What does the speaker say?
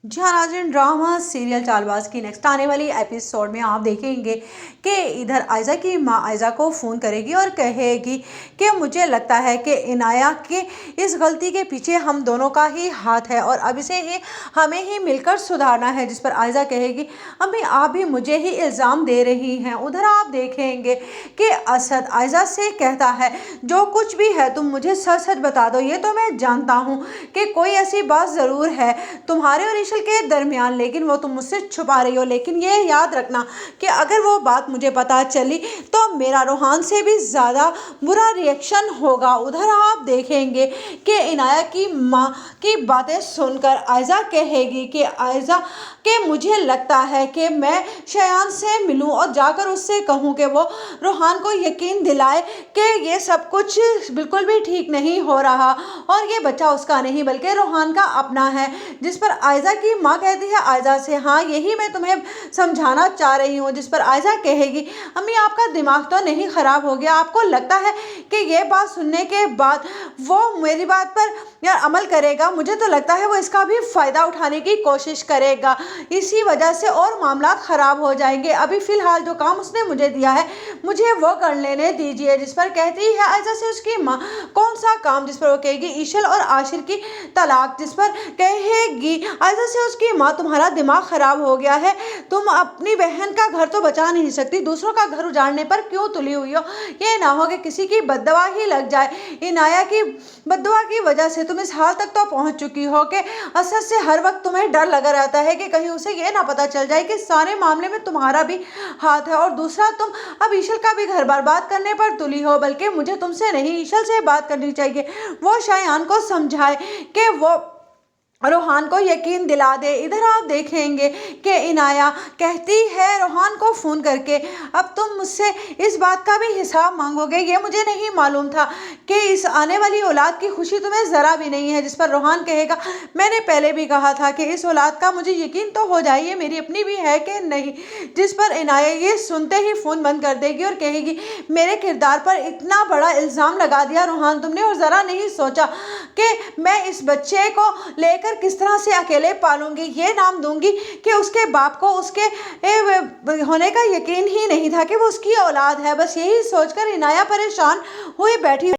जी हाँ नाज़रीन, drama serial Chaalbaaz की नेक्स्ट आने वाली एपिसोड में आप देखेंगे कि इधर आयज़ा की माँ आयज़ा को फ़ोन करेगी और कहेगी कि मुझे लगता है कि इनाया की इस गलती के पीछे हम दोनों का ही हाथ है और अब इसे ही हमें ही मिलकर सुधारना है। जिस पर आयज़ा कहेगी अम्मी आप भी मुझे ही इल्ज़ाम दे रही हैं। उधर आप देखेंगे कि असद आयज़ा से कहता है जो कुछ भी है तुम मुझे सच सच बता दो। ये तो मैं जानता हूँ कि कोई ऐसी बात ज़रूर है तुम्हारे और के दरमियान, लेकिन वो तुम मुझसे छुपा रही हो। लेकिन ये याद रखना कि अगर वो बात मुझे पता चली तो मेरा रोहान से भी ज़्यादा बुरा रिएक्शन होगा। उधर आप देखेंगे कि इनाया की माँ की बातें सुनकर आयज़ा कहेगी कि आयज़ा कि मुझे लगता है कि मैं शयान से मिलूं और जाकर उससे कहूं कि वो रोहान को यकीन दिलाए कि ये सब कुछ बिल्कुल भी ठीक नहीं हो रहा और ये बच्चा उसका नहीं बल्कि रोहान का अपना है। जिस पर आयज़ा की माँ कहती है आयज़ा से हाँ यही मैं तुम्हें समझाना चाह रही हूँ। जिस पर आयज़ा कहेगी अम्मी आपका दिमाग तो नहीं ख़राब हो गया, आपको लगता है कि ये बात सुनने के बाद वो मेरी बात पर यार अमल करेगा? मुझे तो लगता है वो इसका भी फ़ायदा उठाने की कोशिश करेगा, इसी वजह से और मामला ख़राब हो जाएंगे। अभी फ़िलहाल जो काम उसने मुझे दिया है मुझे वो कर लेने दीजिए। जिस पर कहती है आयज़ा से उसकी माँ कौन सा काम? जिस पर वो कहेगी ईशल और आशिर की तलाक। जिस पर कहेगी आयज़ा से उसकी माँ तुम्हारा दिमाग ख़राब हो गया है, तुम अपनी बहन का घर तो बचा नहीं सकती, दूसरों का घर उजाड़ने पर क्यों तुली हुई हो? ये ना हो कि किसी की बद्दुआ ही लग जाए। इनाया की बद्दुआ की वजह से तुम इस हाल तक तो पहुंच चुकी हो कि असद से हर वक्त तुम्हें डर लगा रहता है कि कहीं उसे ये ना पता चल जाए कि सारे मामले में तुम्हारा भी हाथ है। और दूसरा तुम अब ईशल का भी घर बर्बाद करने पर तुली हो। बल्कि मुझे तुमसे नहीं ईशल से बात करनी चाहिए, वो शायान को समझाए कि वो रोहान को यकीन दिला दे। इधर आप देखेंगे कि इनाया कहती है रोहान को फ़ोन करके अब तुम मुझसे इस बात का भी हिसाब मांगोगे, ये मुझे नहीं मालूम था कि इस आने वाली औलाद की खुशी तुम्हें ज़रा भी नहीं है। जिस पर रोहान कहेगा मैंने पहले भी कहा था कि इस औलाद का मुझे यकीन तो हो जाए ये मेरी अपनी भी है कि नहीं। जिस पर इनाया ये सुनते ही फ़ोन बंद कर देगी और कहेगी मेरे किरदार पर इतना बड़ा इल्ज़ाम लगा दिया रोहान तुमने, और ज़रा नहीं सोचा कि मैं इस बच्चे को लेकर किस तरह से अकेले पालूंगी। ये नाम दूंगी कि उसके बाप को उसके होने का यकीन ही नहीं था कि वो उसकी औलाद है। बस यही सोचकर इनाया परेशान हुई बैठी